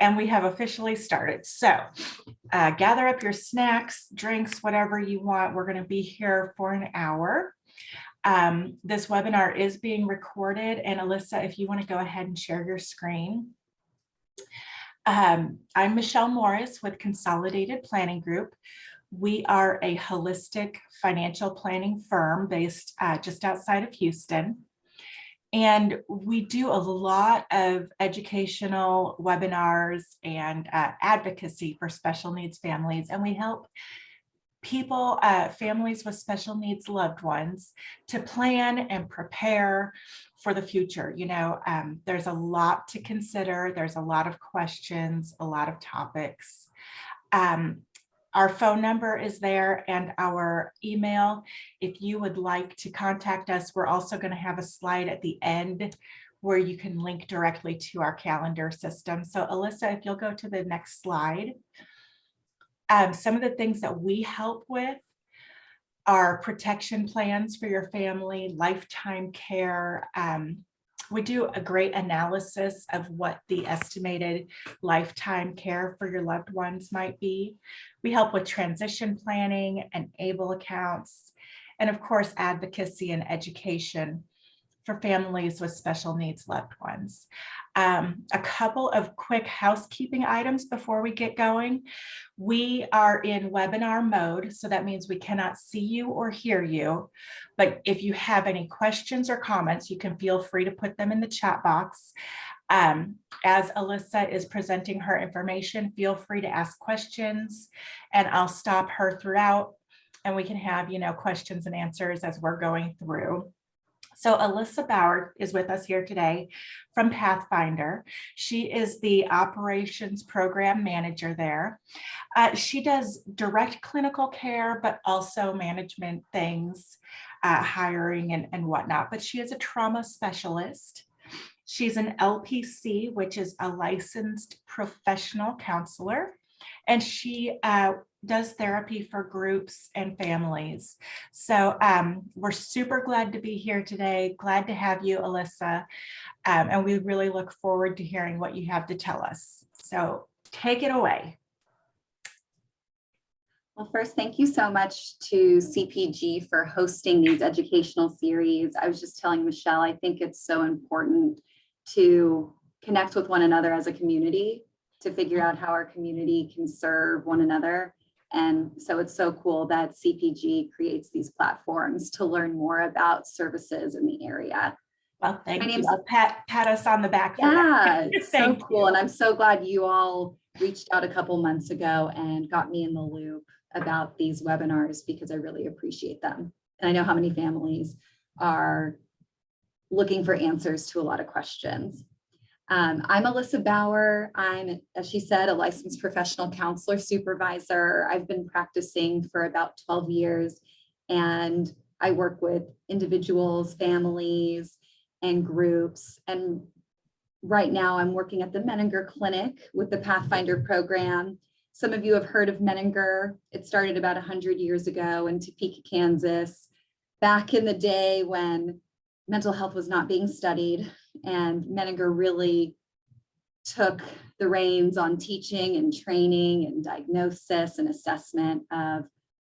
And we have officially started. So gather up your snacks, drinks, whatever you want. We're going to be here for an hour. This webinar is being recorded. And Elissa, if you want to go ahead and share your screen. I'm Michelle Morris with Consolidated Planning Group. We are a holistic financial planning firm based just outside of Houston. And we do a lot of educational webinars and advocacy for special needs families. And we help people, families with special needs loved ones, to plan and prepare for the future. You know, there's a lot to consider. There's a lot of questions, a lot of topics. Our phone number is there and our email. If you would like to contact us, we're also going to have a slide at the end where you can link directly to our calendar system. So Elissa, if you'll go to the next slide. Some of the things that we help with are protection plans for your family, lifetime care. We do a great analysis of what the estimated lifetime care for your loved ones might be. We help with transition planning and ABLE accounts, and of course, advocacy and education for families with special needs loved ones. A couple of quick housekeeping items before we get going. We are in webinar mode, so that means we cannot see you or hear you. But if you have any questions or comments, you can feel free to put them in the chat box. As Elissa is presenting her information, feel free to ask questions, and I'll stop her throughout, and we can have, you know, questions and answers as we're going through. So Elissa Bauer is with us here today from Pathfinder. She is the operations program manager there. She does direct clinical care, but also management things, hiring and whatnot. But she is a trauma specialist. She's an LPC, which is a licensed professional counselor. And she does therapy for groups and families. So we're super glad to be here today. Glad to have you, Elissa. And we really look forward to hearing what you have to tell us. So take it away. Well, first, thank you so much to CPG for hosting these educational series. I was just telling Michelle, I think it's so important to connect with one another as a community, to figure out how our community can serve one another. And so it's so cool that CPG creates these platforms to learn more about services in the area. Well, thank you. I'll pat us on the back. Yeah, it's so cool. And I'm so glad you all reached out a couple months ago and got me in the loop about these webinars, because I really appreciate them. And I know how many families are looking for answers to a lot of questions. I'm Elissa Bauer. I'm, as she said, a licensed professional counselor supervisor. I've been practicing for about 12 years, and I work with individuals, families, and groups. And right now I'm working at the Menninger Clinic with the Pathfinder program. Some of you have heard of Menninger. It started about 100 years ago in Topeka, Kansas, back in the day when mental health was not being studied, and Menninger really took the reins on teaching and training and diagnosis and assessment of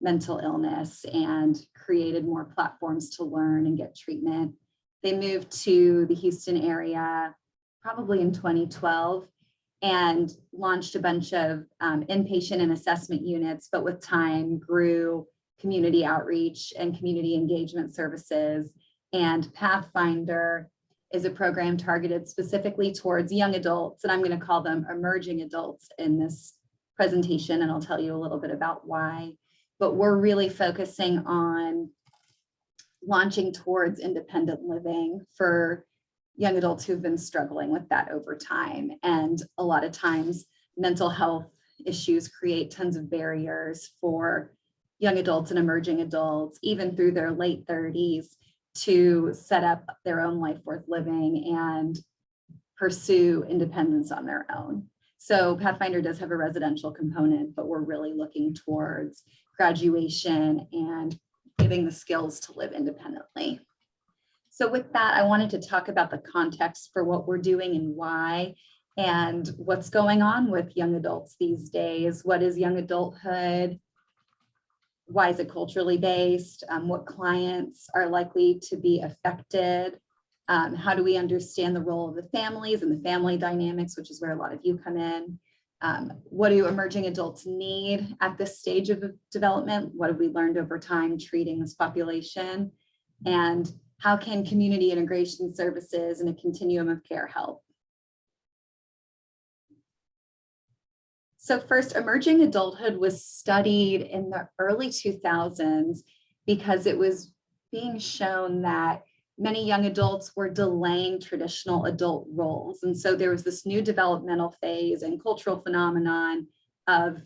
mental illness and created more platforms to learn and get treatment. They moved to the Houston area probably in 2012 and launched a bunch of inpatient and assessment units, but with time grew community outreach and community engagement services. And Pathfinder is a program targeted specifically towards young adults, and I'm going to call them emerging adults in this presentation, and I'll tell you a little bit about why. But we're really focusing on launching towards independent living for young adults who've been struggling with that over time. And a lot of times mental health issues create tons of barriers for young adults and emerging adults, even through their late 30s, to set up their own life worth living and pursue independence on their own. So Pathfinder does have a residential component, but we're really looking towards graduation and giving the skills to live independently. So with that, I wanted to talk about the context for what we're doing and why. and what's going on with young adults these days. What is young adulthood? Why is it culturally based? What clients are likely to be affected? How do we understand the role of the families and the family dynamics, which is where a lot of you come in? What do emerging adults need at this stage of development? What have we learned over time treating this population? And how can community integration services and a continuum of care help? So first, emerging adulthood was studied in the early 2000s because it was being shown that many young adults were delaying traditional adult roles. And so there was this new developmental phase and cultural phenomenon of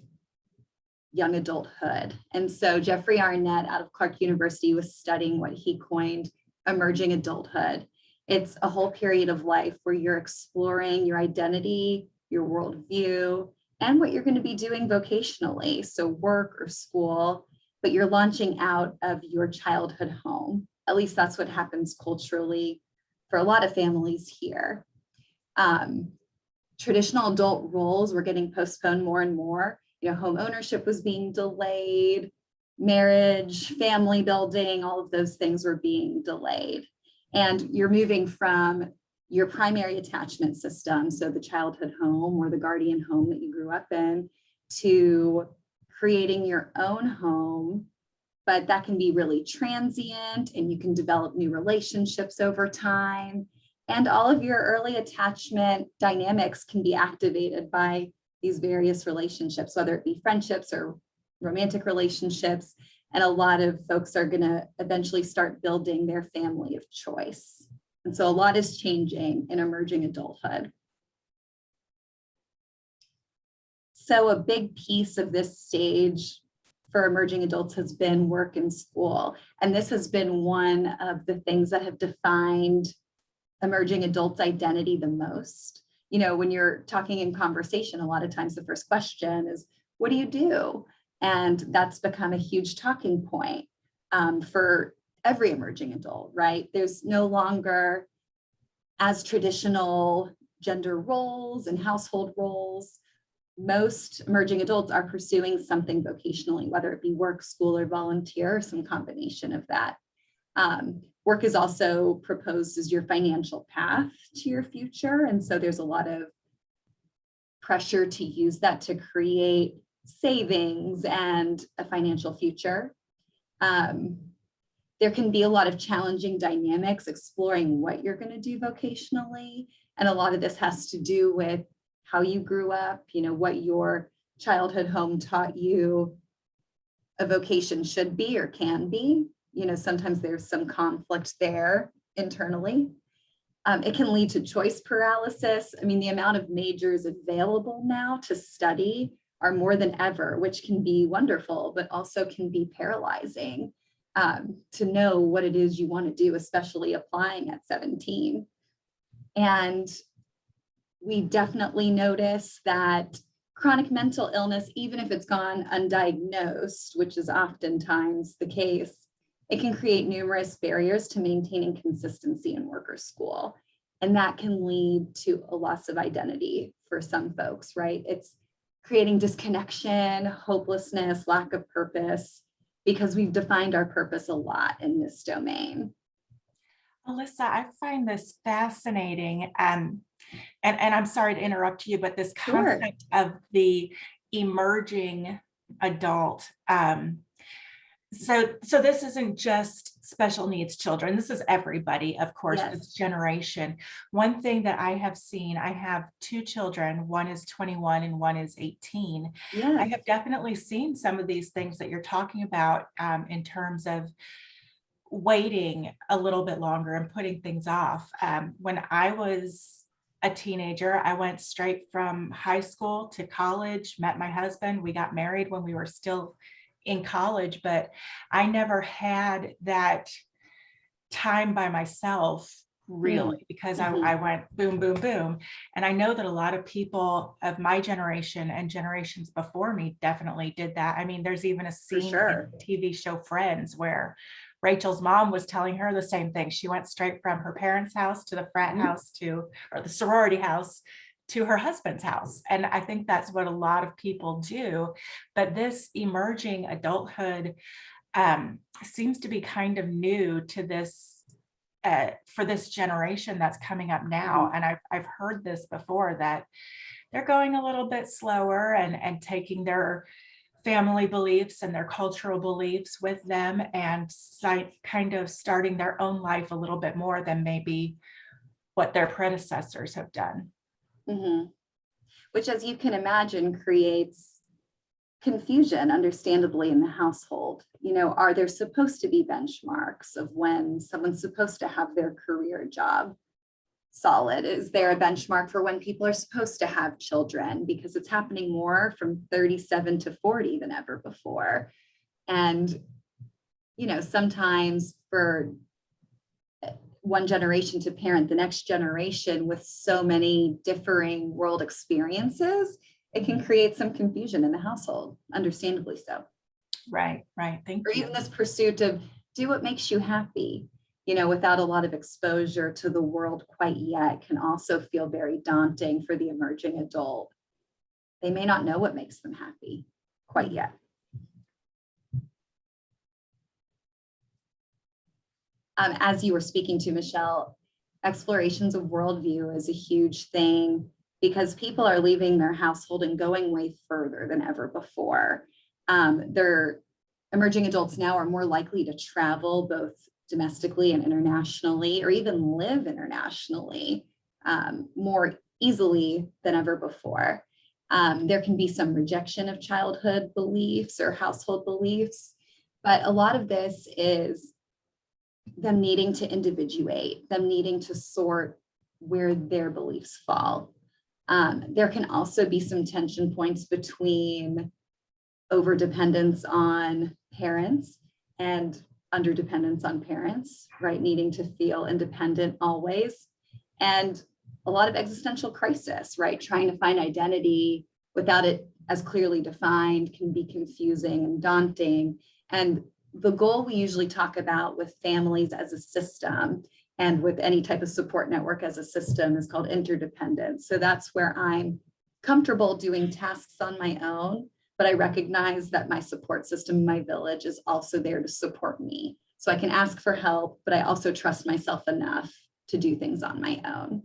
young adulthood. And so Jeffrey Arnett out of Clark University was studying what he coined emerging adulthood. It's a whole period of life where you're exploring your identity, your worldview, and what you're going to be doing vocationally, so work or school, but you're launching out of your childhood home. At least that's what happens culturally for a lot of families here. Traditional adult roles were getting postponed more and more. You know, home ownership was being delayed, marriage, family building, all of those things were being delayed. And you're moving from your primary attachment system, so the childhood home or the guardian home that you grew up in, to creating your own home, but that can be really transient and you can develop new relationships over time. And all of your early attachment dynamics can be activated by these various relationships, whether it be friendships or romantic relationships. And a lot of folks are going to eventually start building their family of choice. And so a lot is changing in emerging adulthood. So a big piece of this stage for emerging adults has been work and school. And this has been one of the things that have defined emerging adults' identity the most. You know, when you're talking in conversation, a lot of times the first question is, what do you do? And that's become a huge talking point for every emerging adult, right? There's no longer as traditional gender roles and household roles. Most emerging adults are pursuing something vocationally, whether it be work, school, or volunteer, or some combination of that. Work is also proposed as your financial path to your future. And so there's a lot of pressure to use that to create savings and a financial future. There can be a lot of challenging dynamics exploring what you're going to do vocationally. And a lot of this has to do with how you grew up, you know, what your childhood home taught you a vocation should be or can be. You know, sometimes there's some conflict there internally. It can lead to choice paralysis. I mean, the amount of majors available now to study are more than ever, which can be wonderful, but also can be paralyzing to know what it is you want to do, especially applying at 17. And we definitely notice that chronic mental illness, even if it's gone undiagnosed, which is oftentimes the case, it can create numerous barriers to maintaining consistency in work or school. And that can lead to a loss of identity for some folks, right? It's creating disconnection, hopelessness, lack of purpose, because we've defined our purpose a lot in this domain. Elissa, I find this fascinating. And I'm sorry to interrupt you, but this concept of the emerging adult. So this isn't just special needs children. This is everybody, of course, Yes. This generation. One thing that I have seen, I have two children, one is 21 and one is 18. Yes. I have definitely seen some of these things that you're talking about in terms of waiting a little bit longer and putting things off. When I was a teenager, I went straight from high school to college, met my husband. We got married when we were still in college, but I never had that time by myself really, because I went boom, boom, boom. And I know that a lot of people of my generation and generations before me definitely did that. I mean, there's even a scene in the TV show Friends where Rachel's mom was telling her the same thing. She went straight from her parents' house to the frat house or the sorority house to her husband's house. And I think that's what a lot of people do. But this emerging adulthood seems to be kind of new to this, for this generation that's coming up now. And I've heard this before, that they're going a little bit slower and taking their family beliefs and their cultural beliefs with them, and kind of starting their own life a little bit more than maybe what their predecessors have done. Mm-hmm. Which, as you can imagine, creates confusion, understandably, in the household. You know, are there supposed to be benchmarks of when someone's supposed to have their career job solid? Is there a benchmark for when people are supposed to have children? Because it's happening more from 37 to 40 than ever before. And, you know, sometimes for one generation to parent the next generation with so many differing world experiences, it can create some confusion in the household, understandably so. Right, right. Thank Or you. even this pursuit of do what makes you happy, you know, without a lot of exposure to the world quite yet, can also feel very daunting for the emerging adult. They may not know what makes them happy quite yet. As you were speaking to, Michelle, explorations of worldview is a huge thing because people are leaving their household and going way further than ever before. Their emerging adults now are more likely to travel both domestically and internationally, or even live internationally more easily than ever before. There can be some rejection of childhood beliefs or household beliefs, but a lot of this is them needing to individuate, them needing to sort where their beliefs fall. There can also be some tension points between overdependence on parents and underdependence on parents, right? Needing to feel independent always. And a lot of existential crisis, right? Trying to find identity without it as clearly defined can be confusing and daunting. And the goal we usually talk about with families as a system and with any type of support network as a system is called interdependence. So that's where I'm comfortable doing tasks on my own, but I recognize that my support system, my village, is also there to support me. So I can ask for help, but I also trust myself enough to do things on my own.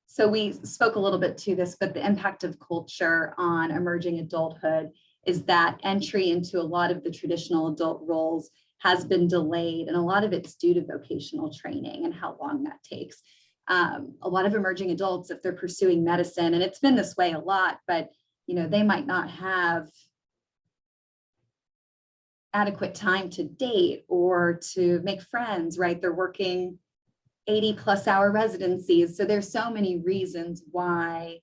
So we spoke a little bit to this, but the impact of culture on emerging adulthood is that entry into a lot of the traditional adult roles has been delayed, and a lot of it's due to vocational training and how long that takes. A lot of emerging adults, if they're pursuing medicine, and it's been this way a lot, but you know, they might not have adequate time to date or to make friends, right? They're working 80-plus-hour residencies. So there's so many reasons why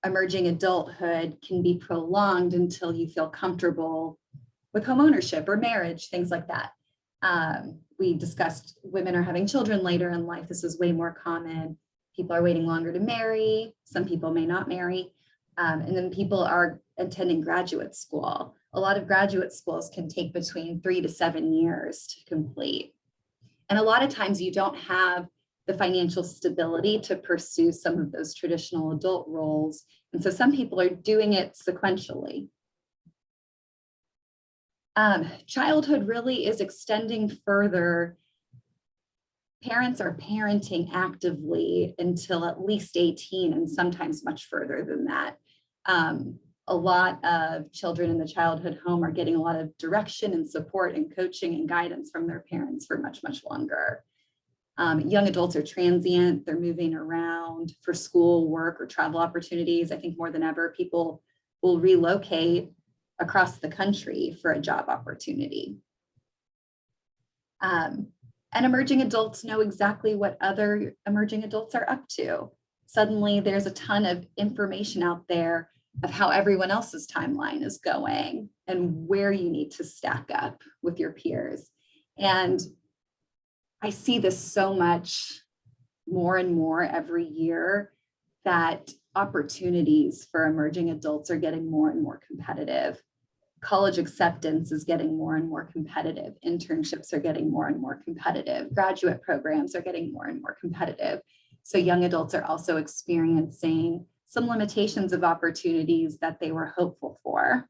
emerging adulthood can be prolonged until you feel comfortable with home ownership or marriage, things like that. We discussed women are having children later in life. This is way more common. People are waiting longer to marry. Some people may not marry. And then people are attending graduate school. A lot of graduate schools can take between 3 to 7 years to complete. And a lot of times you don't have the financial stability to pursue some of those traditional adult roles. And so some people are doing it sequentially. Childhood really is extending further. Parents are parenting actively until at least 18 and sometimes much further than that. A lot of children in the childhood home are getting a lot of direction and support and coaching and guidance from their parents for much, much longer. Young adults are transient. They're moving around for school, work, or travel opportunities. I think more than ever, people will relocate across the country for a job opportunity. And emerging adults know exactly what other emerging adults are up to. Suddenly, there's a ton of information out there of how everyone else's timeline is going and where you need to stack up with your peers. And I see this so much more and more every year, that opportunities for emerging adults are getting more and more competitive. college acceptance is getting more and more competitive. Internships are getting more and more competitive. Graduate programs are getting more and more competitive. So young adults are also experiencing some limitations of opportunities that they were hopeful for.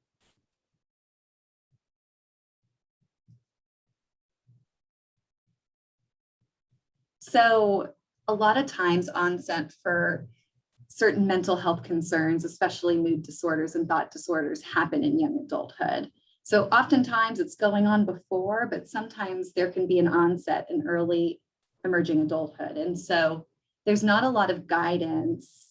So a lot of times onset for certain mental health concerns, especially mood disorders and thought disorders, happen in young adulthood. So oftentimes it's going on before, but sometimes there can be an onset in early emerging adulthood. And so there's not a lot of guidance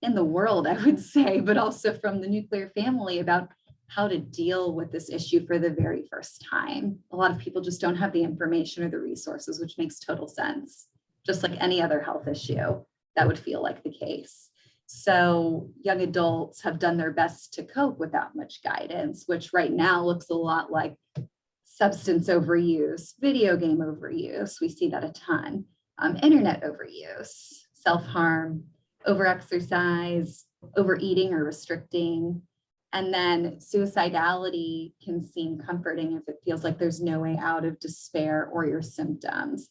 in the world, I would say, but also from the nuclear family about how to deal with this issue for the very first time. A lot of people just don't have the information or the resources, which makes total sense. Just like any other health issue, that would feel like the case. So young adults have done their best to cope without much guidance, which right now looks a lot like substance overuse, video game overuse. We see that a ton. Internet overuse, self-harm, overexercise, overeating or restricting. And then suicidality can seem comforting if it feels like there's no way out of despair or your symptoms.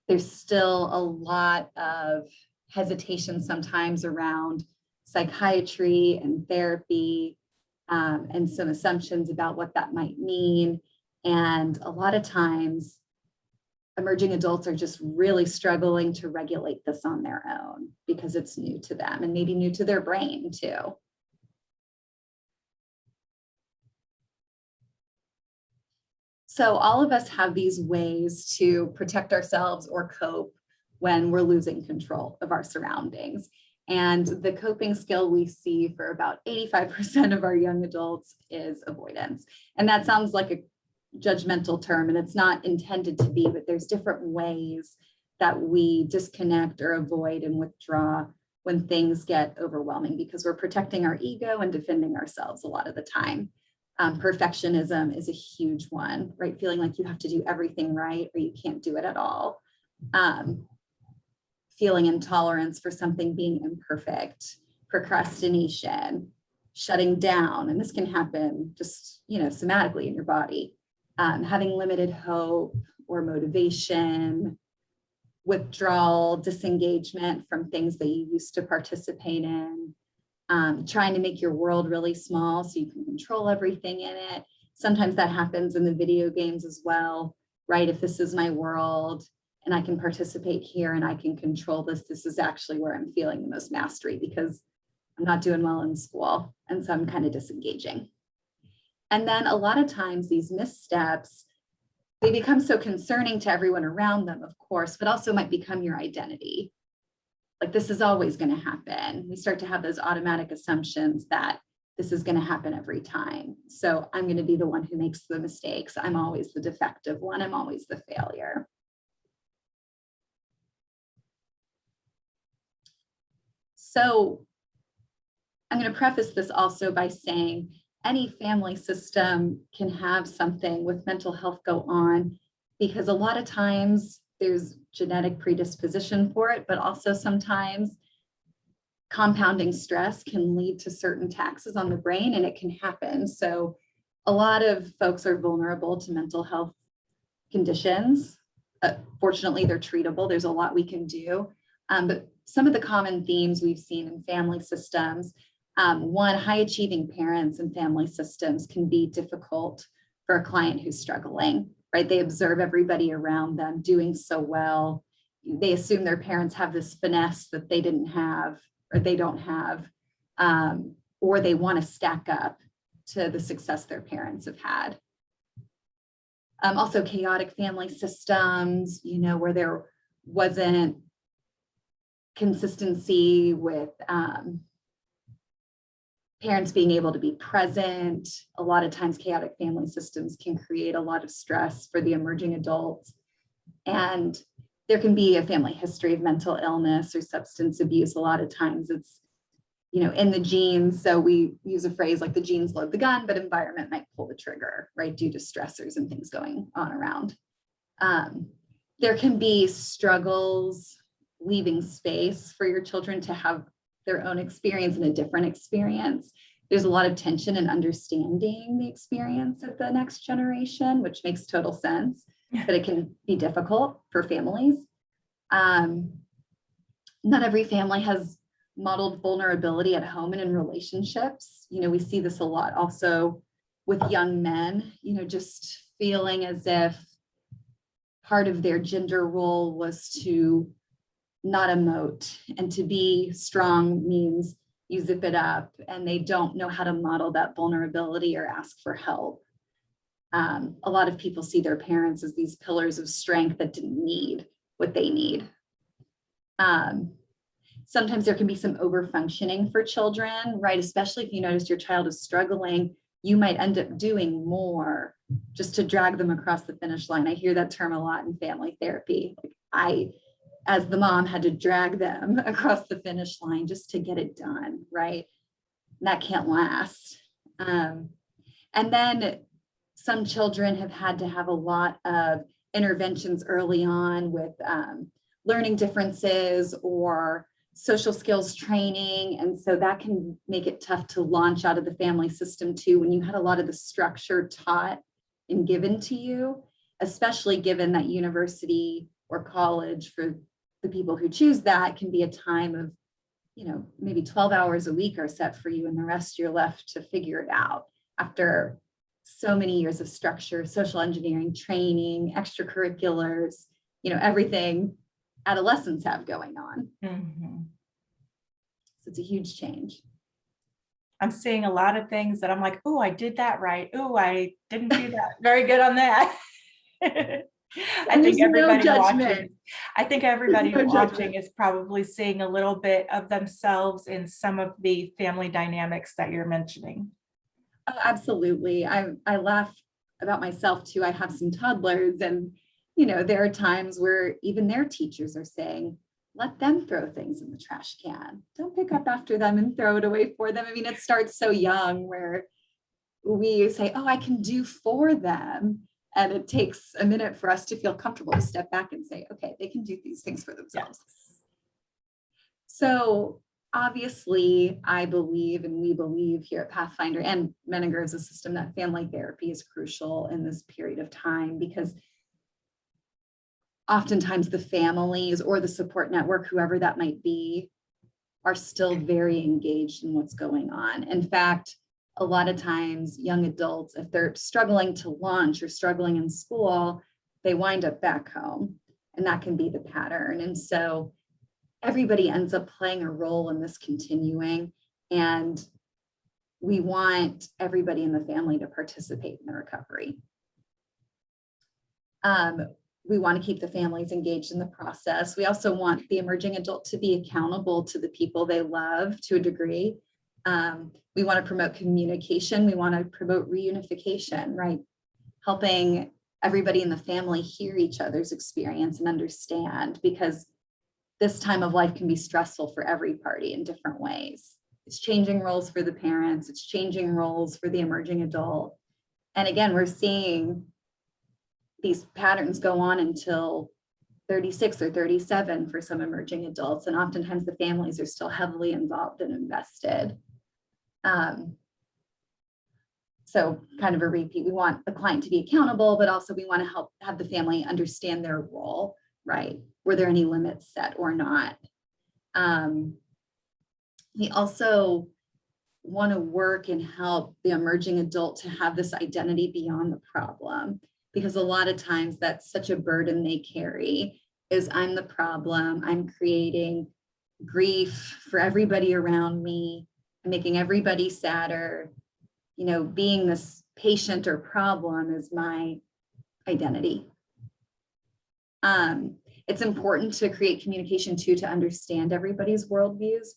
There's still a lot of hesitation sometimes around psychiatry and therapy, and some assumptions about what that might mean. And a lot of times, emerging adults are just really struggling to regulate this on their own because it's new to them and maybe new to their brain too. So all of us have these ways to protect ourselves or cope when we're losing control of our surroundings. And the coping skill we see for about 85% of our young adults is avoidance. And that sounds like a judgmental term, and it's not intended to be, but there's different ways that we disconnect or avoid and withdraw when things get overwhelming, because we're protecting our ego and defending ourselves a lot of the time. Perfectionism is a huge one, right? Feeling like you have to do everything right or you can't do it at all. Feeling intolerance for something being imperfect, procrastination, shutting down, and this can happen just, somatically in your body. Having limited hope or motivation, withdrawal, disengagement from things that you used to participate in, trying to make your world really small so you can control everything in it. Sometimes that happens in the video games as well, right? If this is my world and I can participate here and I can control this, this is actually where I'm feeling the most mastery because I'm not doing well in school. And so I'm kind of disengaging. And then a lot of times these missteps, they become so concerning to everyone around them, of course, but also might become your identity. Like this is always going to happen. We start to have those automatic assumptions that this is going to happen every time. So I'm going to be the one who makes the mistakes. I'm always the defective one. I'm always the failure. So I'm going to preface this also by saying any family system can have something with mental health go on, because a lot of times there's genetic predisposition for it, but also sometimes compounding stress can lead to certain taxes on the brain and it can happen. So a lot of folks are vulnerable to mental health conditions. Fortunately, they're treatable. There's a lot we can do. But some of the common themes we've seen in family systems, one, high achieving parents and family systems can be difficult for a client who's struggling, right? They observe everybody around them doing so well. They assume their parents have this finesse that they didn't have or they don't have, or they want to stack up to the success their parents have had. Also chaotic family systems, where there wasn't consistency with parents being able to be present. A lot of times chaotic family systems can create a lot of stress for the emerging adults. And there can be a family history of mental illness or substance abuse. A lot of times it's, in the genes. So we use a phrase like the genes load the gun, but environment might pull the trigger, right? Due to stressors and things going on around. There can be struggles leaving space for your children to have their own experience and a different experience. there's a lot of tension in understanding the experience of the next generation, which makes total sense, but it can be difficult for families. Not every family has modeled vulnerability at home and in relationships. We see this a lot also with young men, just feeling as if part of their gender role was to not emote, and to be strong means you zip it up, and they don't know how to model that vulnerability or ask for help. A lot of people see their parents as these pillars of strength that didn't need what they need. Sometimes there can be some over-functioning for children, right? Especially if you notice your child is struggling, you might end up doing more just to drag them across the finish line. I hear that term a lot in family therapy. Like I, as the mom, had to drag them across the finish line just to get it done, right? And that can't last. And then some children have had to have a lot of interventions early on with learning differences or social skills training. And so that can make it tough to launch out of the family system too, when you had a lot of the structure taught and given to you, especially given that university or college, for the people who choose that, can be a time of, maybe 12 hours a week are set for you, and the rest you're left to figure it out after so many years of structure, social engineering, training, extracurriculars, everything adolescents have going on. Mm-hmm. So it's a huge change. I'm seeing a lot of things that I'm like, oh, I did that right. Oh, I didn't do that very good on that. I think everybody watching is probably seeing a little bit of themselves in some of the family dynamics that you're mentioning. Oh, absolutely. I laugh about myself too. I have some toddlers, and there are times where even their teachers are saying, let them throw things in the trash can. Don't pick up after them and throw it away for them. I mean, it starts so young where we say, oh, I can do for them. And it takes a minute for us to feel comfortable to step back and say, okay, they can do these things for themselves. Yes. So obviously, I believe, and we believe here at Pathfinder and Menninger as a system, that family therapy is crucial in this period of time, because oftentimes the families or the support network, whoever that might be, are still very engaged in what's going on. In fact, a lot of times young adults, if they're struggling to launch or struggling in school, they wind up back home, and that can be the pattern. And so everybody ends up playing a role in this continuing, and we want everybody in the family to participate in the recovery. We want to keep the families engaged in the process. We also want the emerging adult to be accountable to the people they love to a degree. We want to promote communication. We want to promote reunification, right? Helping everybody in the family hear each other's experience and understand, because this time of life can be stressful for every party in different ways. It's changing roles for the parents. It's changing roles for the emerging adult. And again, we're seeing these patterns go on until 36 or 37 for some emerging adults. And oftentimes the families are still heavily involved and invested. So kind of a repeat, we want the client to be accountable, but also we want to have the family understand their role, right? Were there any limits set or not? We also want to work and help the emerging adult to have this identity beyond the problem, because a lot of times that's such a burden they carry, is I'm the problem, I'm creating grief for everybody around me, I'm making everybody sadder, being this patient or problem is my identity. It's important to create communication too, to understand everybody's worldviews.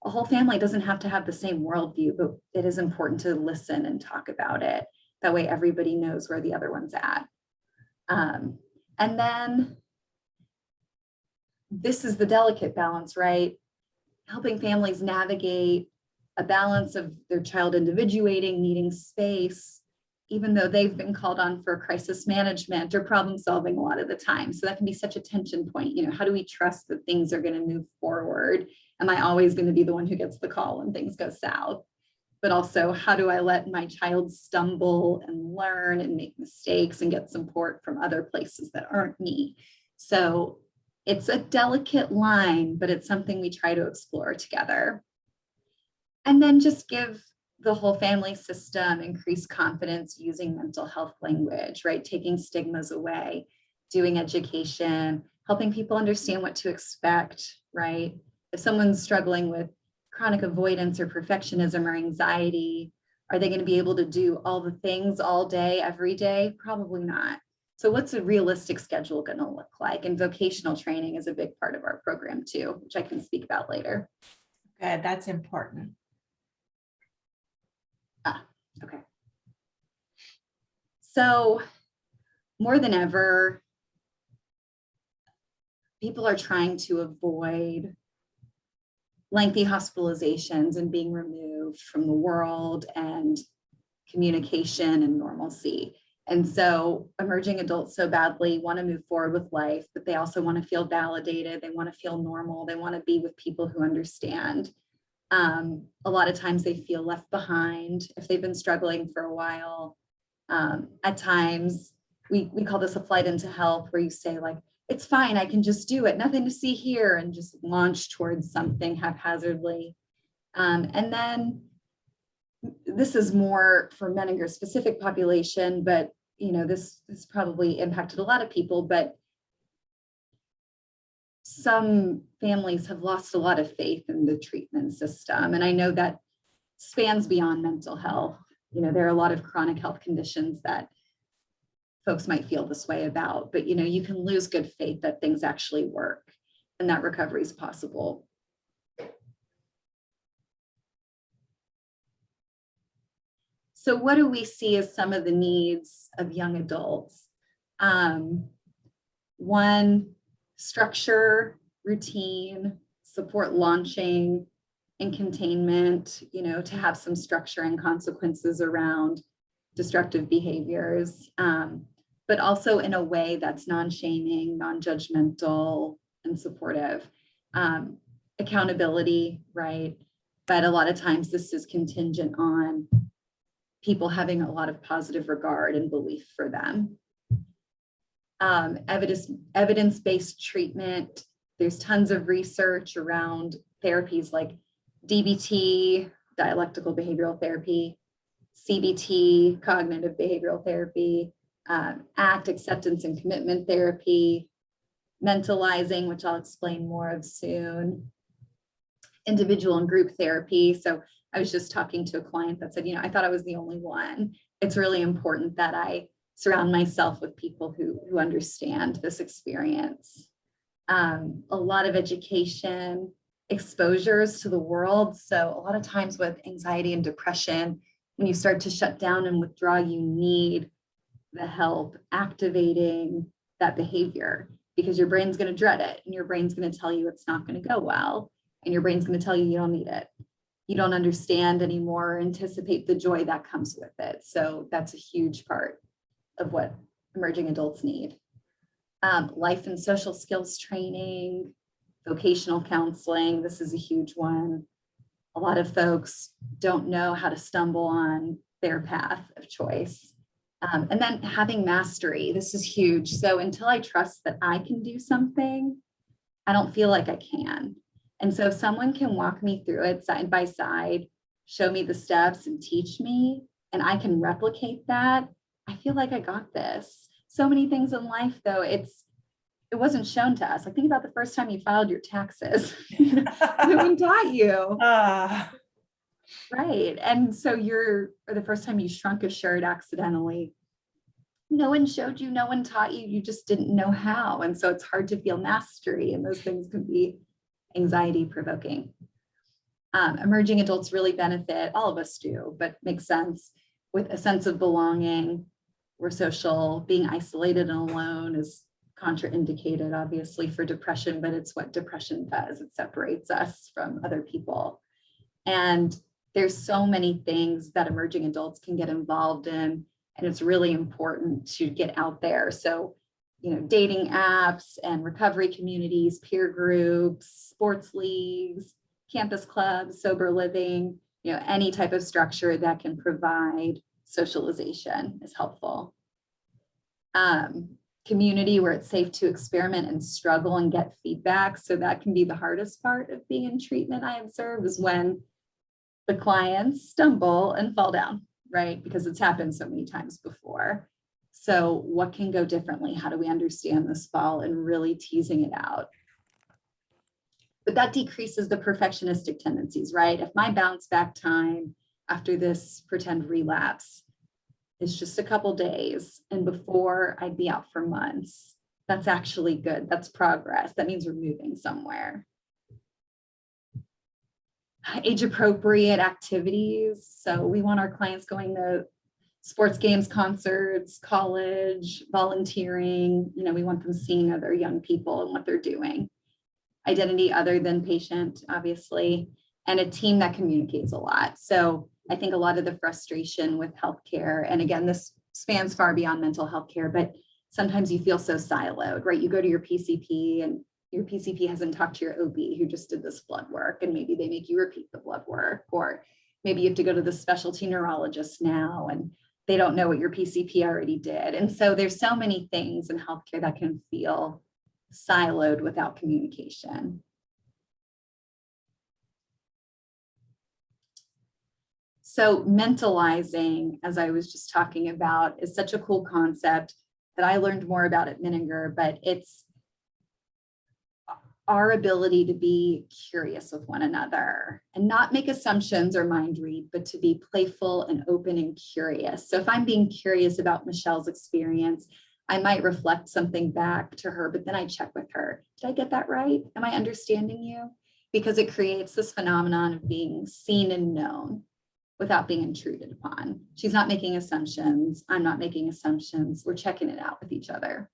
A whole family doesn't have to have the same worldview, but it is important to listen and talk about it. That way everybody knows where the other one's at. And then this is the delicate balance, right? Helping families navigate a balance of their child individuating, needing space, even though they've been called on for crisis management or problem solving a lot of the time. So that can be such a tension point. How do we trust that things are going to move forward? Am I always going to be the one who gets the call when things go south? but also how do I let my child stumble and learn and make mistakes and get support from other places that aren't me. So it's a delicate line, but it's something we try to explore together. And then just give the whole family system increased confidence using mental health language, right? Taking stigmas away, doing education, helping people understand what to expect, right? If someone's struggling with chronic avoidance or perfectionism or anxiety, are they going to be able to do all the things all day, every day? Probably not. So what's a realistic schedule going to look like? And vocational training is a big part of our program too, which I can speak about later. Good, that's important. Okay. So more than ever, people are trying to avoid lengthy hospitalizations and being removed from the world and communication and normalcy. And so emerging adults so badly want to move forward with life, but they also want to feel validated. They want to feel normal. They want to be with people who understand. A lot of times they feel left behind if they've been struggling for a while. At times, we call this a flight into health, where you say like, it's fine, I can just do it, nothing to see here, and just launch towards something haphazardly. And then this is more for Menninger specific population, but this probably impacted a lot of people, but some families have lost a lot of faith in the treatment system. And I know that spans beyond mental health. There are a lot of chronic health conditions that folks might feel this way about, but you can lose good faith that things actually work and that recovery is possible. So what do we see as some of the needs of young adults? One, structure, routine, support launching and containment, to have some structure and consequences around destructive behaviors, but also in a way that's non-shaming, non-judgmental, and supportive. Accountability, right? But a lot of times this is contingent on people having a lot of positive regard and belief for them. Evidence-based treatment. There's tons of research around therapies like DBT, dialectical behavioral therapy, CBT, cognitive behavioral therapy, ACT, acceptance and commitment therapy, mentalizing, which I'll explain more of soon, individual and group therapy. So I was just talking to a client that said, I thought I was the only one. It's really important that I surround myself with people who understand this experience. A lot of education, exposures to the world. So a lot of times with anxiety and depression, when you start to shut down and withdraw, you need the help activating that behavior, because your brain's going to dread it and your brain's going to tell you it's not going to go well. And your brain's going to tell you you don't need it. You don't understand anymore, anticipate the joy that comes with it. So that's a huge part of what emerging adults need. Life and social skills training, vocational counseling. This is a huge one. A lot of folks don't know how to stumble on their path of choice. And then having mastery. This is huge. So until I trust that I can do something, I don't feel like I can. And so if someone can walk me through it side by side, show me the steps and teach me, and I can replicate that, I feel like I got this. So many things in life, though, it wasn't shown to us. Like, think about the first time you filed your taxes. No one taught you. Right. And so or the first time you shrunk a shirt accidentally, no one showed you, no one taught you, you just didn't know how. And so it's hard to feel mastery, and those things can be anxiety provoking. Emerging adults really benefit, all of us do, but makes sense, with a sense of belonging. We're social. Being isolated and alone is contraindicated, obviously, for depression, but it's what depression does. It separates us from other people. And there's so many things that emerging adults can get involved in, and it's really important to get out there. So, dating apps and recovery communities, peer groups, sports leagues, campus clubs, sober living, any type of structure that can provide socialization is helpful. Community where it's safe to experiment and struggle and get feedback. So that can be the hardest part of being in treatment, I observe, is when the clients stumble and fall down, right? Because it's happened so many times before. So what can go differently? How do we understand this fall, and really teasing it out? But that decreases the perfectionistic tendencies, right? If my bounce back time after this pretend relapse is just a couple days, and before I'd be out for months, that's actually good. That's progress. That means we're moving somewhere. Age appropriate activities. So we want our clients going to sports games, concerts, college, volunteering. We want them seeing other young people and what they're doing. Identity other than patient, obviously, and a team that communicates a lot. So I think a lot of the frustration with healthcare, and again, this spans far beyond mental health care, but sometimes you feel so siloed, right? You go to your PCP and your PCP hasn't talked to your OB who just did this blood work, and maybe they make you repeat the blood work, or maybe you have to go to the specialty neurologist now and they don't know what your PCP already did. And so there's so many things in healthcare that can feel siloed without communication. So mentalizing, as I was just talking about, is such a cool concept that I learned more about at Menninger, but it's our ability to be curious with one another and not make assumptions or mind read, but to be playful and open and curious. So if I'm being curious about Michelle's experience, I might reflect something back to her, but then I check with her. Did I get that right? Am I understanding you? Because it creates this phenomenon of being seen and known without being intruded upon. She's not making assumptions. I'm not making assumptions. We're checking it out with each other.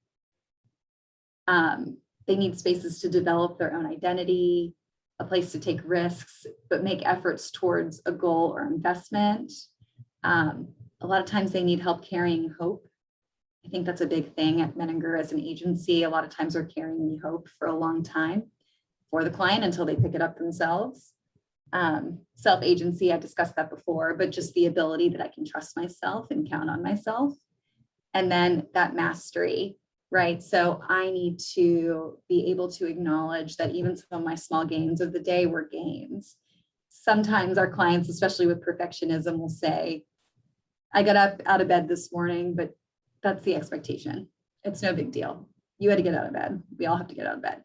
They need spaces to develop their own identity, a place to take risks, but make efforts towards a goal or investment. A lot of times they need help carrying hope. I think that's a big thing at Menninger as an agency. A lot of times we're carrying the hope for a long time for the client until they pick it up themselves. Self-agency, I discussed that before, but just the ability that I can trust myself and count on myself. And then that mastery, right? So I need to be able to acknowledge that even some of my small gains of the day were gains. Sometimes our clients, especially with perfectionism, will say, I got up out of bed this morning, but that's the expectation. It's no big deal. You had to get out of bed. We all have to get out of bed.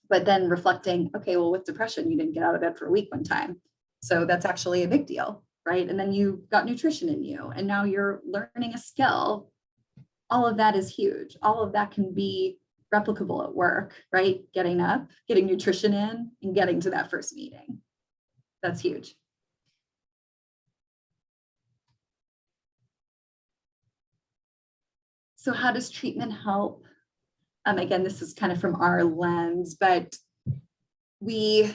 But then reflecting, okay, well, with depression, you didn't get out of bed for a week one time. So that's actually a big deal, right? And then you got nutrition in you, and now you're learning a skill. All of that is huge. All of that can be replicable at work, right? Getting up, getting nutrition in, and getting to that first meeting. That's huge. So how does treatment help? Again, this is kind of from our lens, but we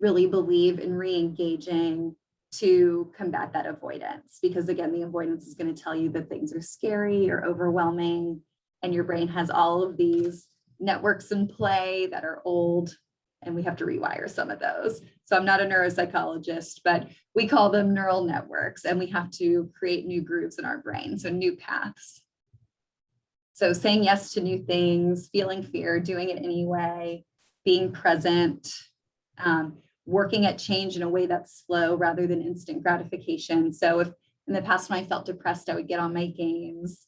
really believe in re-engaging to combat that avoidance, because again, the avoidance is going to tell you that things are scary or overwhelming, and your brain has all of these networks in play that are old, and we have to rewire some of those. So I'm not a neuropsychologist, but we call them neural networks, and we have to create new grooves in our brain, so new paths. So saying yes to new things, feeling fear, doing it anyway, being present, working at change in a way that's slow rather than instant gratification. So if in the past when I felt depressed, I would get on my games,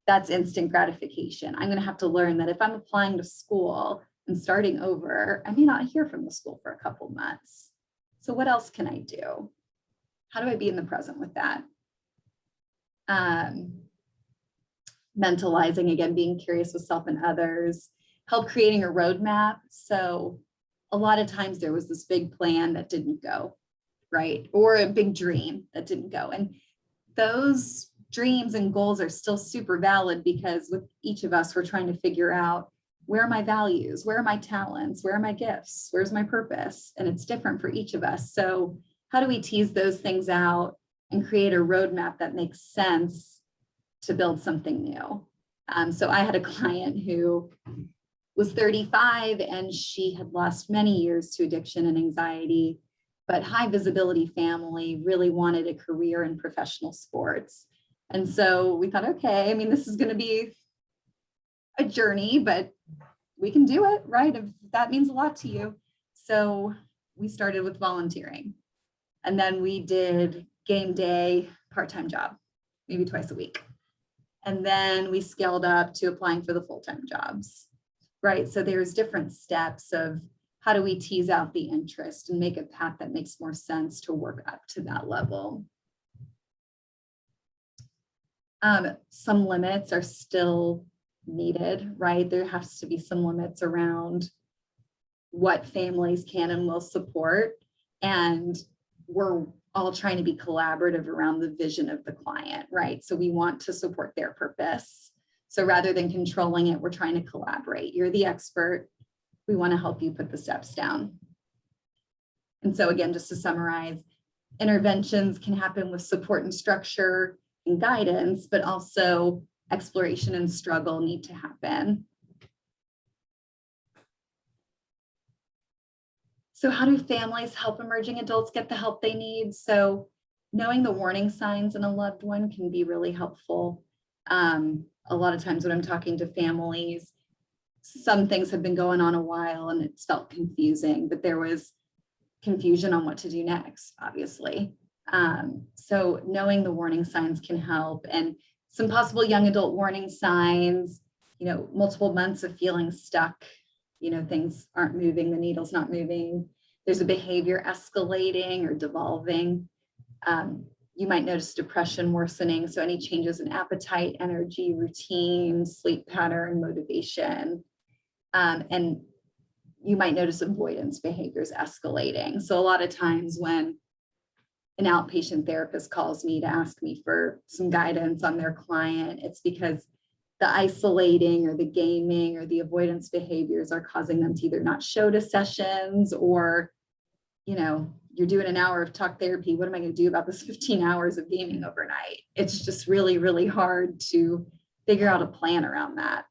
that's instant gratification. I'm going to have to learn that if I'm applying to school and starting over, I may not hear from the school for a couple months. So what else can I do? How do I be in the present with that? Mentalizing, again, being curious with self and others, help creating a roadmap. So a lot of times there was this big plan that didn't go, right? Or a big dream that didn't go. And those dreams and goals are still super valid, because with each of us, we're trying to figure out, where are my values? Where are my talents? Where are my gifts? Where's my purpose? And it's different for each of us. So how do we tease those things out and create a roadmap that makes sense to build something new? So I had a client who was 35 and she had lost many years to addiction and anxiety. but high visibility family really wanted a career in professional sports. And so we thought, okay, I mean, this is going to be a journey, but we can do it, right? If that means a lot to you. So we started with volunteering, and then we did game day part-time job, maybe twice a week. And then we scaled up to applying for the full-time jobs, right? So there's different steps of how do we tease out the interest and make a path that makes more sense to work up to that level. Some limits are still needed, right? There has to be some limits around what families can and will support. And we're all trying to be collaborative around the vision of the client, right? So we want to support their purpose. So rather than controlling it, we're trying to collaborate. You're the expert. We want to help you put the steps down. And so again, just to summarize, interventions can happen with support and structure and guidance, but also exploration and struggle need to happen. So how do families help emerging adults get the help they need? So knowing the warning signs in a loved one can be really helpful. A lot of times when I'm talking to families, some things have been going on a while and it's felt confusing, but there was confusion on what to do next, obviously. So knowing the warning signs can help, and some possible young adult warning signs, multiple months of feeling stuck, things aren't moving, the needle's not moving. There's a behavior escalating or devolving. You might notice depression worsening. So any changes in appetite, energy, routine, sleep pattern, motivation. And you might notice avoidance behaviors escalating. So a lot of times when an outpatient therapist calls me to ask me for some guidance on their client, it's because the isolating or the gaming or the avoidance behaviors are causing them to either not show to sessions, or, you're doing an hour of talk therapy. What am I going to do about this 15 hours of gaming overnight? It's just really, really hard to figure out a plan around that.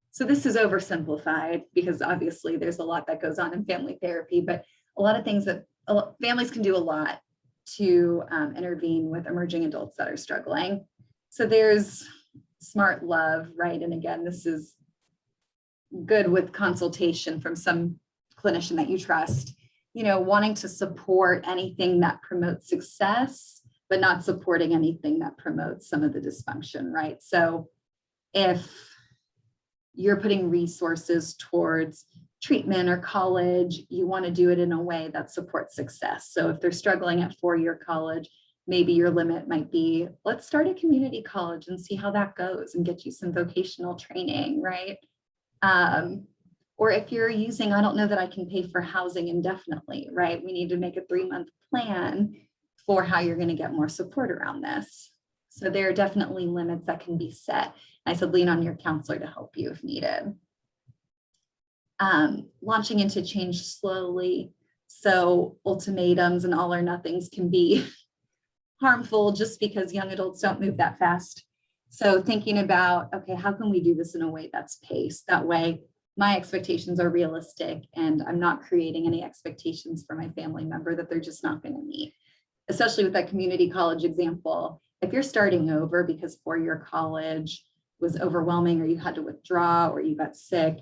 So this is oversimplified because obviously there's a lot that goes on in family therapy, but a lot of things that families can do a lot to intervene with emerging adults that are struggling. So there's smart love, right? And again, this is good with consultation from some clinician that you trust, wanting to support anything that promotes success, but not supporting anything that promotes some of the dysfunction, right? So if you're putting resources towards treatment or college, you want to do it in a way that supports success. So if they're struggling at four-year college, maybe your limit might be, let's start a community college and see how that goes and get you some vocational training, right? Or if you're using, I don't know that I can pay for housing indefinitely, right? We need to make a 3-month plan for how you're going to get more support around this. So there are definitely limits that can be set. I said, lean on your counselor to help you if needed. Launching into change slowly. So ultimatums and all or nothings can be harmful just because young adults don't move that fast. So thinking about, okay, how can we do this in a way that's paced? That way my expectations are realistic and I'm not creating any expectations for my family member that they're just not going to meet. Especially with that community college example, if you're starting over because four-year college was overwhelming or you had to withdraw or you got sick,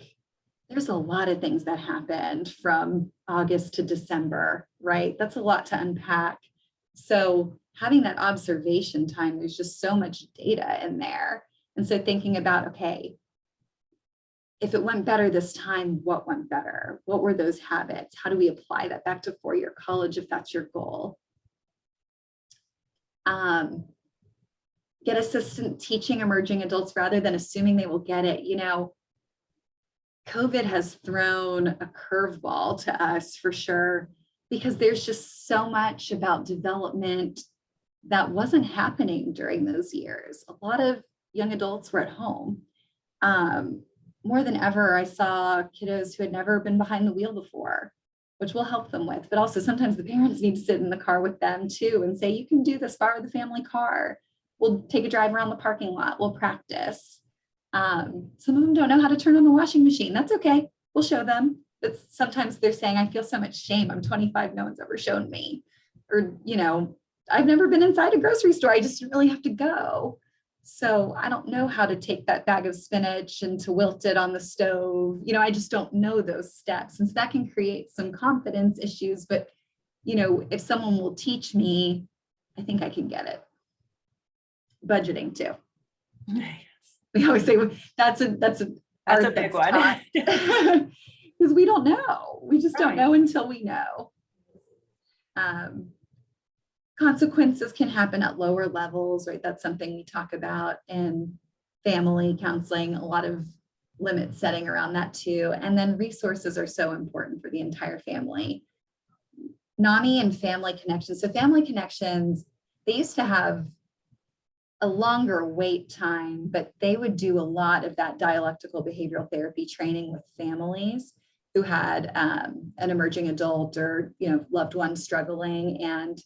there's a lot of things that happened from August to December, right? That's a lot to unpack. So having that observation time, there's just so much data in there. And so thinking about, okay, if it went better this time, what went better? What were those habits? How do we apply that back to four-year college if that's your goal? Get assistant teaching emerging adults rather than assuming they will get it. COVID has thrown a curveball to us for sure, because there's just so much about development that wasn't happening during those years. A lot of young adults were at home. More than ever, I saw kiddos who had never been behind the wheel before, which we'll help them with. But also sometimes the parents need to sit in the car with them too and say, you can do this, borrow the family car. We'll take a drive around the parking lot. We'll practice. Some of them don't know how to turn on the washing machine. That's okay. We'll show them. But sometimes they're saying, I feel so much shame. I'm 25. No one's ever shown me. Or, I've never been inside a grocery store. I just didn't really have to go. So I don't know how to take that bag of spinach and to wilt it on the stove. I just don't know those steps. And so that can create some confidence issues. But, if someone will teach me, I think I can get it. Budgeting too. We always say that's a big one. Because we don't know. We just don't know until we know. Consequences can happen at lower levels, right? That's something we talk about in family counseling, a lot of limit setting around that too. And then resources are so important for the entire family. NAMI and family connections. So family connections, they used to have a longer wait time, but they would do a lot of that dialectical behavioral therapy training with families who had an emerging adult or loved one struggling. And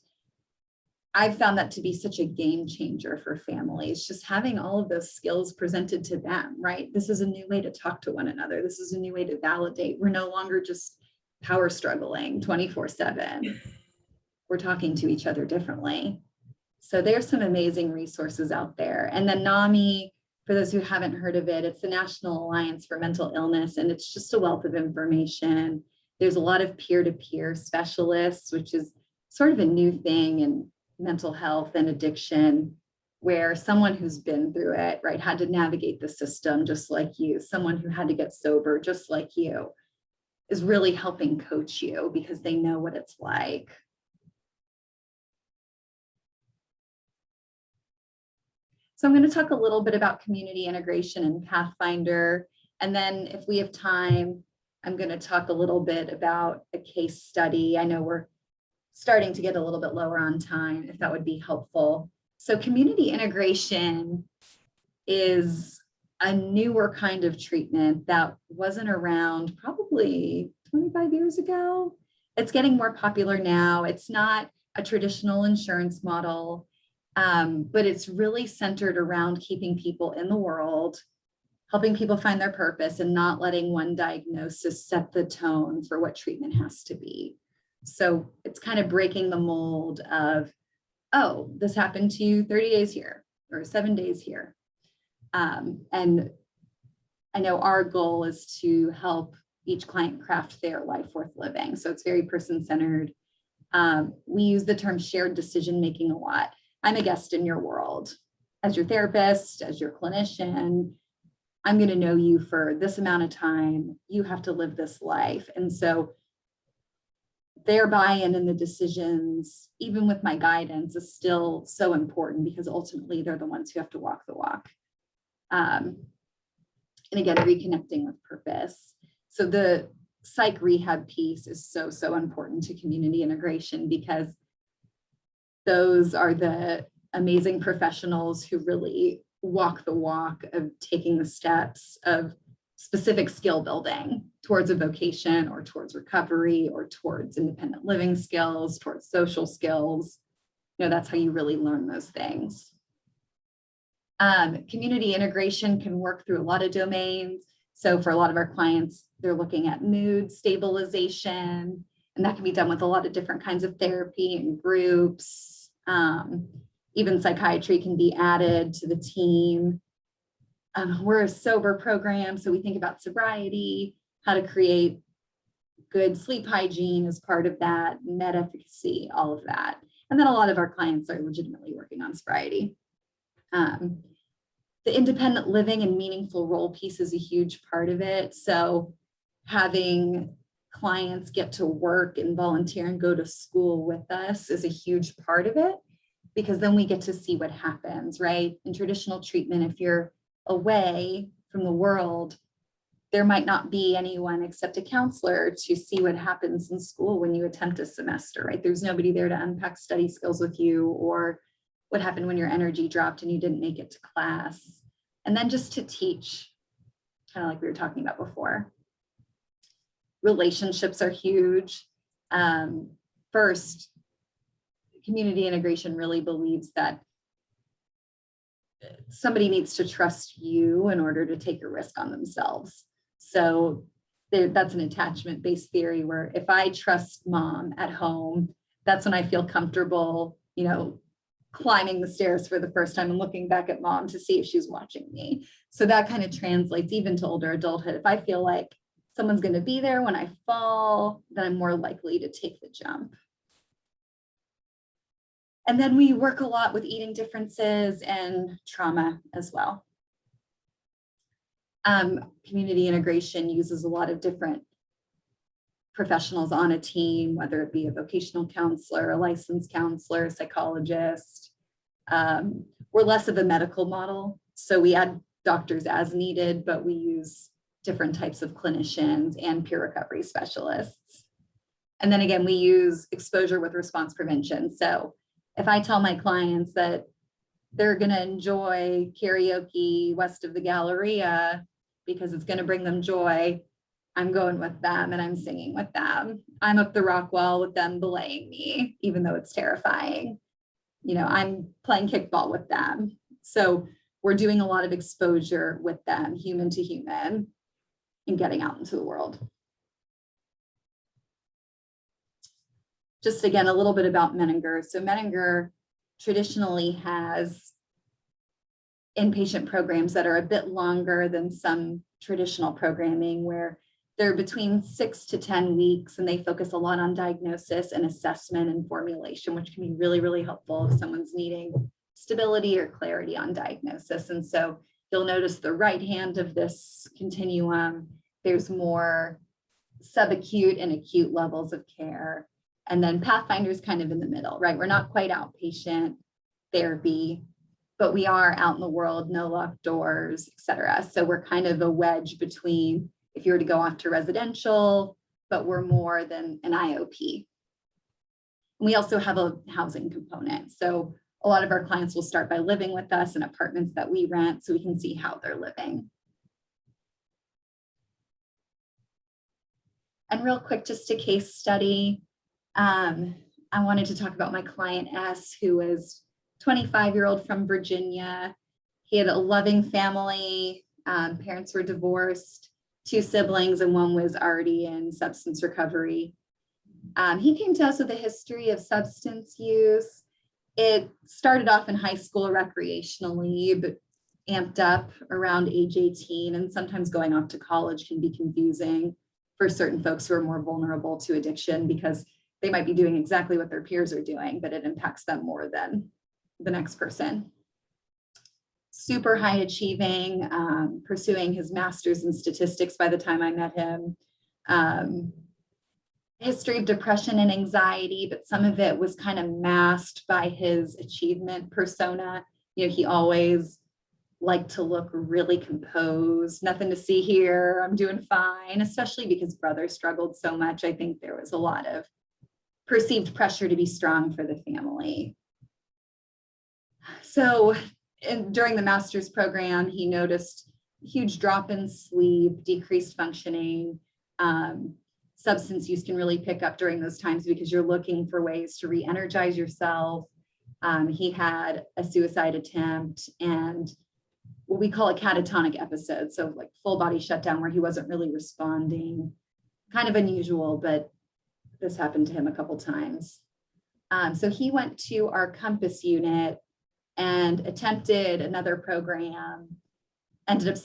I've found that to be such a game changer for families, just having all of those skills presented to them, right? This is a new way to talk to one another. This is a new way to validate. We're no longer just power struggling 24/7. We're talking to each other differently. So there's some amazing resources out there. And then NAMI, for those who haven't heard of it, it's the National Alliance for Mental Illness, and it's just a wealth of information. There's a lot of peer-to-peer specialists, which is sort of a new thing in mental health and addiction, where someone who's been through it, right, had to navigate the system just like you, someone who had to get sober just like you, is really helping coach you because they know what it's like. So I'm going to talk a little bit about community integration and Pathfinder. And then if we have time, I'm going to talk a little bit about a case study. I know we're starting to get a little bit lower on time, if that would be helpful. So community integration is a newer kind of treatment that wasn't around probably 25 years ago. It's getting more popular now. It's not a traditional insurance model, but it's really centered around keeping people in the world, helping people find their purpose, and not letting one diagnosis set the tone for what treatment has to be. So it's kind of breaking the mold of, oh, this happened to you 30 days here or 7 days here. And I know our goal is to help each client craft their life worth living. So it's very person-centered. We use the term shared decision-making a lot. I'm a guest in your world. As your therapist, as your clinician, I'm going to know you for this amount of time. You have to live this life. And so their buy-in in the decisions, even with my guidance, is still so important because ultimately they're the ones who have to walk the walk. And again, reconnecting with purpose. So the psych rehab piece is so important to community integration because those are the amazing professionals who really walk the walk of taking the steps of specific skill building towards a vocation or towards recovery or towards independent living skills, towards social skills. That's how you really learn those things. Community integration can work through a lot of domains. So for a lot of our clients, they're looking at mood stabilization, and that can be done with a lot of different kinds of therapy and groups. Even psychiatry can be added to the team. We're a sober program, so we think about sobriety, how to create good sleep hygiene as part of that, med efficacy, all of that. And then a lot of our clients are legitimately working on sobriety. The independent living and meaningful role piece is a huge part of it. So having clients get to work and volunteer and go to school with us is a huge part of it, because then we get to see what happens, right? In traditional treatment, if you're away from the world, there might not be anyone except a counselor to see what happens in school when you attempt a semester, right? There's nobody there to unpack study skills with you, or what happened when your energy dropped and you didn't make it to class. And then just to teach, kind of like we were talking about before. Relationships are huge. First, community integration really believes that somebody needs to trust you in order to take a risk on themselves. So that's an attachment-based theory where if I trust mom at home, that's when I feel comfortable, climbing the stairs for the first time and looking back at mom to see if she's watching me. So that kind of translates even to older adulthood. If I feel like someone's going to be there when I fall, then I'm more likely to take the jump. And then we work a lot with eating differences and trauma as well. Community integration uses a lot of different professionals on a team, whether it be a vocational counselor, a licensed counselor, a psychologist. We're less of a medical model, so we add doctors as needed, but we use different types of clinicians and peer recovery specialists. And then again, we use exposure with response prevention. So if I tell my clients that they're going to enjoy karaoke west of the Galleria because it's going to bring them joy, I'm going with them and I'm singing with them. I'm up the rock wall with them belaying me, even though it's terrifying. I'm playing kickball with them. So we're doing a lot of exposure with them, human to human, and getting out into the world. Just again, a little bit about Menninger. So Menninger traditionally has inpatient programs that are a bit longer than some traditional programming, where they're between 6 to 10 weeks, and they focus a lot on diagnosis and assessment and formulation, which can be really, really helpful if someone's needing stability or clarity on diagnosis. And so you'll notice the right hand of this continuum, there's more subacute and acute levels of care. And then Pathfinder is kind of in the middle, right? We're not quite outpatient therapy, but we are out in the world, no locked doors, et cetera. So we're kind of a wedge between if you were to go off to residential, but we're more than an IOP. We also have a housing component. So a lot of our clients will start by living with us in apartments that we rent so we can see how they're living. And real quick, just a case study. I wanted to talk about my client S, who was 25-year-old from Virginia. He had a loving family. Parents were divorced, 2 siblings, and one was already in substance recovery. He came to us with a history of substance use. It started off in high school recreationally, but amped up around age 18, and sometimes going off to college can be confusing for certain folks who are more vulnerable to addiction because they might be doing exactly what their peers are doing, but it impacts them more than the next person. Super high achieving, pursuing his master's in statistics by the time I met him. History of depression and anxiety, but some of it was kind of masked by his achievement persona. He always liked to look really composed, nothing to see here, I'm doing fine, especially because brother struggled so much. I think there was a lot of perceived pressure to be strong for the family. So during the master's program, he noticed a huge drop in sleep, decreased functioning. Substance use can really pick up during those times because you're looking for ways to re-energize yourself. He had a suicide attempt and what we call a catatonic episode. So like full body shutdown where he wasn't really responding. Kind of unusual, but this happened to him a couple times. So he went to our Compass unit and attempted another program, ended up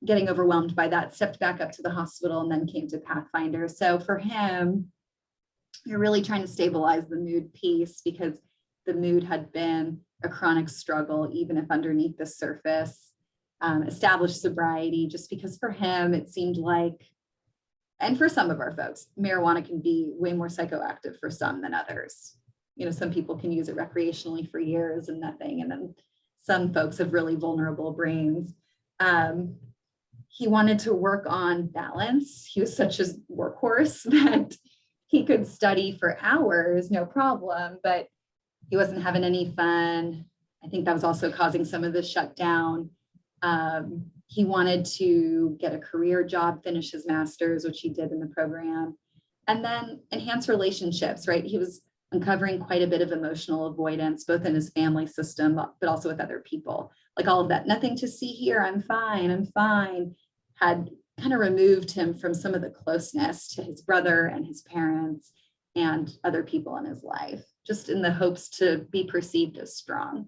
getting overwhelmed by that, stepped back up to the hospital, and then came to Pathfinder. So for him, you're really trying to stabilize the mood piece because the mood had been a chronic struggle, even if underneath the surface. Establish sobriety, just because for him, it seemed like, and for some of our folks, marijuana can be way more psychoactive for some than others. Some people can use it recreationally for years and nothing. And then some folks have really vulnerable brains. He wanted to work on balance. He was such a workhorse that he could study for hours, no problem, but he wasn't having any fun. I think that was also causing some of the shutdown. He wanted to get a career job, finish his master's, which he did in the program, and then enhance relationships, right? He was uncovering quite a bit of emotional avoidance, both in his family system, but also with other people. Like all of that, nothing to see here, I'm fine, had kind of removed him from some of the closeness to his brother and his parents and other people in his life, just in the hopes to be perceived as strong.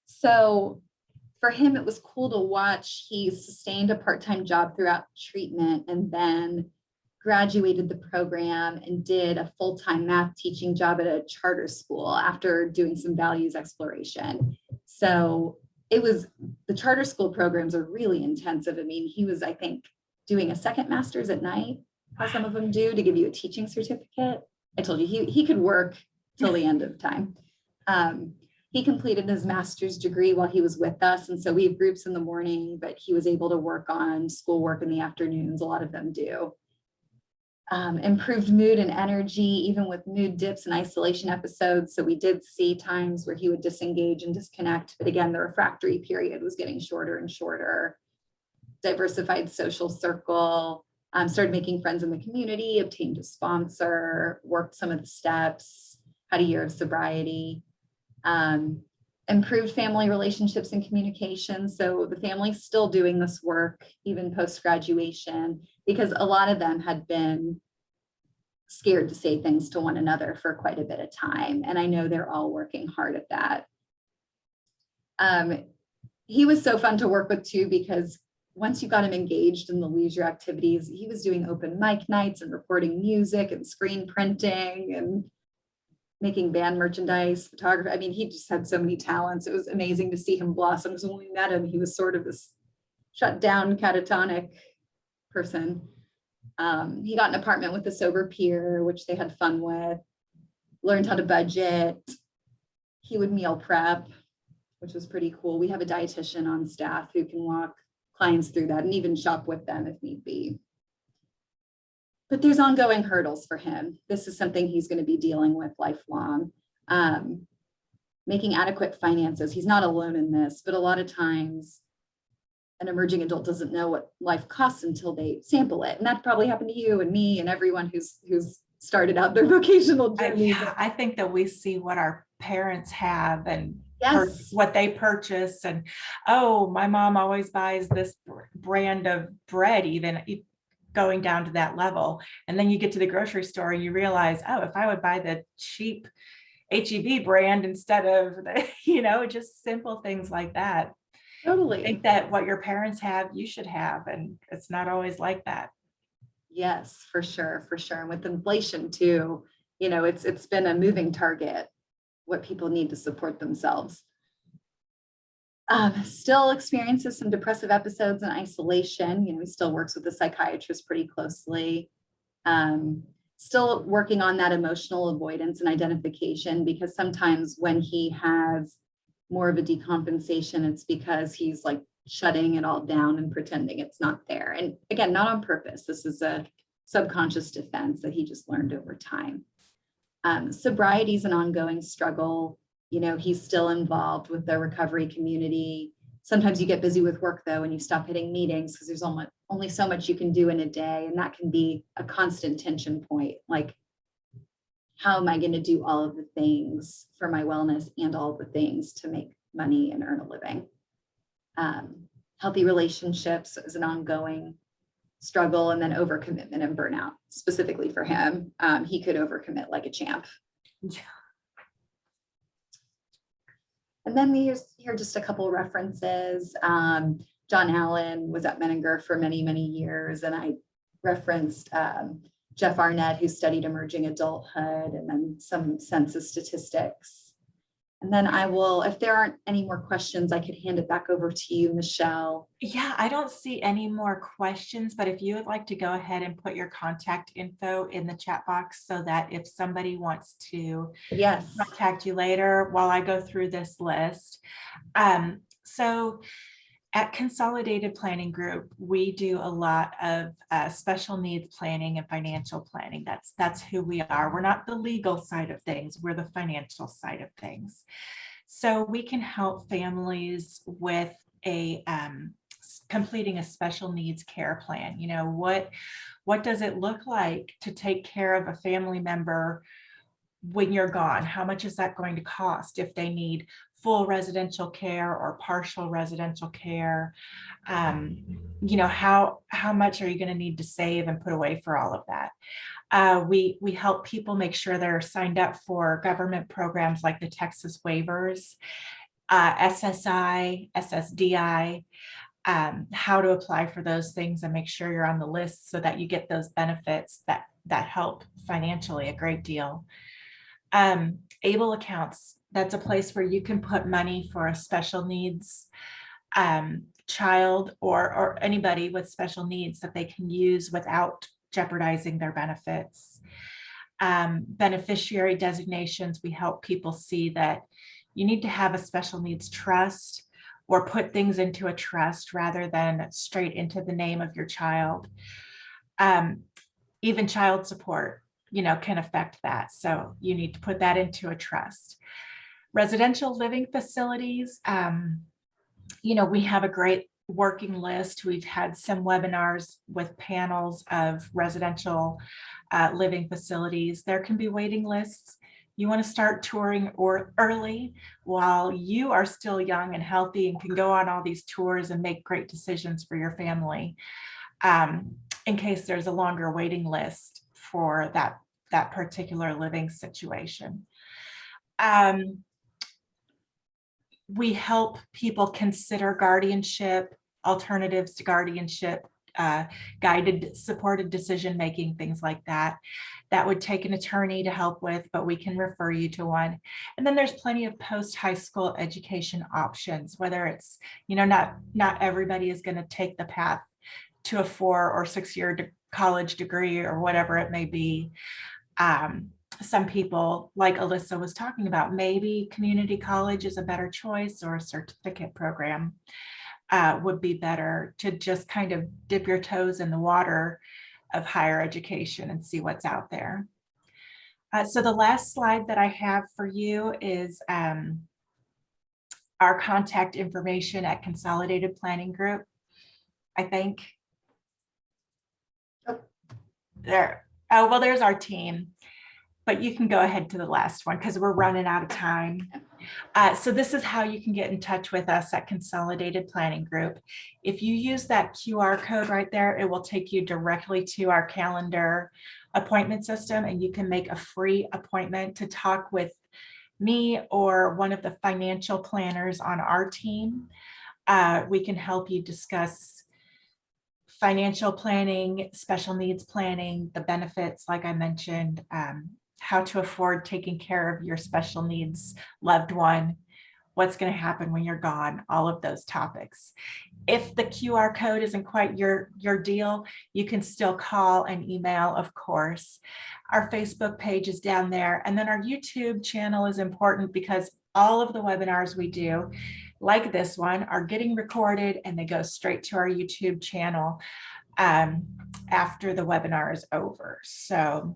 So for him, it was cool to watch. He sustained a part-time job throughout treatment and then graduated the program and did a full-time math teaching job at a charter school after doing some values exploration. So the charter school programs are really intensive. I mean, he was, I think, doing a second master's at night, how some of them do, to give you a teaching certificate. I told you he could work till the end of time. He completed his master's degree while he was with us. And so we have groups in the morning, but he was able to work on schoolwork in the afternoons. A lot of them do. Improved mood and energy, even with mood dips and isolation episodes. So we did see times where he would disengage and disconnect. But again, the refractory period was getting shorter and shorter. Diversified social circle, started making friends in the community, obtained a sponsor, worked some of the steps, had a year of sobriety. Improved family relationships and communication. So the family's still doing this work even post-graduation, because a lot of them had been scared to say things to one another for quite a bit of time. And I know they're all working hard at that. He was so fun to work with too, because once you got him engaged in the leisure activities, he was doing open mic nights and recording music and screen printing and making band merchandise, photography. I mean, he just had so many talents. It was amazing to see him blossom. Because when we met him, he was sort of this shut down, catatonic person. He got an apartment with a sober peer, which they had fun with, learned how to budget. He would meal prep, which was pretty cool. We have a dietitian on staff who can walk clients through that and even shop with them if need be. But there's ongoing hurdles for him. This is something he's going to be dealing with lifelong. Making adequate finances. He's not alone in this, but a lot of times an emerging adult doesn't know what life costs until they sample it. And that probably happened to you and me and everyone who's started out their vocational journey. I think that we see what our parents have and Yes. what they purchase. And, oh, my mom always buys this brand of bread, even going down to that level. And then you get to the grocery store and you realize, oh, if I would buy the cheap HEB brand instead of the, just simple things like that. Totally. I think that what your parents have, you should have, and it's not always like that. Yes, for sure. And with inflation too, it's been a moving target, what people need to support themselves. Still experiences some depressive episodes and isolation. He still works with a psychiatrist pretty closely. Still working on that emotional avoidance and identification, because sometimes when he has more of a decompensation, it's because he's like shutting it all down and pretending it's not there. And again, not on purpose. This is a subconscious defense that he just learned over time. Sobriety is an ongoing struggle. He's still involved with the recovery community. Sometimes you get busy with work though, and you stop hitting meetings because there's only so much you can do in a day. And that can be a constant tension point. Like, how am I going to do all of the things for my wellness and all of the things to make money and earn a living? Healthy relationships is an ongoing struggle, and then overcommitment and burnout. Specifically for him, he could overcommit like a champ. Yeah. And then here are just a couple references. John Allen was at Menninger for many, many years, and I referenced Jeff Arnett, who studied emerging adulthood, and then some census statistics. And then I will, if there aren't any more questions, I could hand it back over to you, Michelle. Yeah, I don't see any more questions, but if you would like to go ahead and put your contact info in the chat box so that if somebody wants to contact you later while I go through this list. So at Consolidated Planning Group, we do a lot of special needs planning and financial planning. That's who we are. We're not the legal side of things. We're the financial side of things. So we can help families with a completing a special needs care plan. You know, what does it look like to take care of a family member when you're gone? How much is that going to cost if they need full residential care or partial residential care? You know, how much are you going to need to save and put away for all of that? We help people make sure they're signed up for government programs like the Texas waivers, SSI, SSDI, how to apply for those things and make sure you're on the list so that you get those benefits that help financially a great deal. ABLE accounts, that's a place where you can put money for a special needs child or anybody with special needs that they can use without jeopardizing their benefits. Beneficiary designations, we help people see that you need to have a special needs trust or put things into a trust rather than straight into the name of your child. Even child support, you know, can affect that. So you need to put that into a trust. Residential living facilities, you know, we have a great working list. We've had some webinars with panels of residential living facilities. There can be waiting lists. You want to start touring or early while you are still young and healthy and can go on all these tours and make great decisions for your family, in case there's a longer waiting list for that particular living situation. We help people consider guardianship, alternatives to guardianship, guided supported decision-making, things like that. That would take an attorney to help with, but we can refer you to one. And then there's plenty of post-high school education options, whether it's, you know, not everybody is going to take the path to a 4 or 6 year college degree or whatever it may be. Some people, like Elissa was talking about, maybe community college is a better choice, or a certificate program would be better to just kind of dip your toes in the water of higher education and see what's out there. So the last slide that I have for you is our contact information at Consolidated Planning Group, I think. There. Oh, well, there's our team. But you can go ahead to the last one because we're running out of time. So this is how you can get in touch with us at Consolidated Planning Group. If you use that QR code right there, it will take you directly to our calendar appointment system, and you can make a free appointment to talk with me or one of the financial planners on our team. We can help you discuss financial planning, special needs planning, the benefits, like I mentioned, how to afford taking care of your special needs loved one, what's going to happen when you're gone, all of those topics. If the QR code isn't quite your deal, you can still call and email, of course. Our Facebook page is down there. And then our YouTube channel is important because all of the webinars we do, like this one, are getting recorded and they go straight to our YouTube channel after the webinar is over. So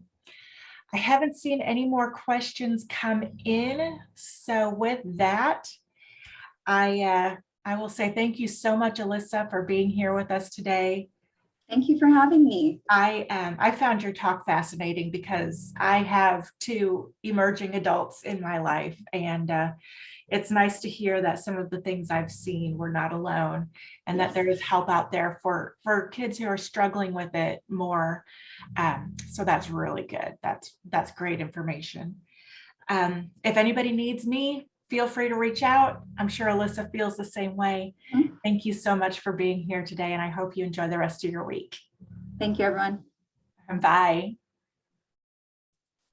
I haven't seen any more questions come in. So with that, I will say thank you so much, Elissa, for being here with us today. Thank you for having me. I found your talk fascinating because I have 2 emerging adults in my life, and it's nice to hear that some of the things I've seen were not alone, and yes, that there is help out there for kids who are struggling with it more. So that's really good. That's great information. If anybody needs me, feel free to reach out. I'm sure Elissa feels the same way. Mm-hmm. Thank you so much for being here today, and I hope you enjoy the rest of your week. Thank you, everyone. Bye.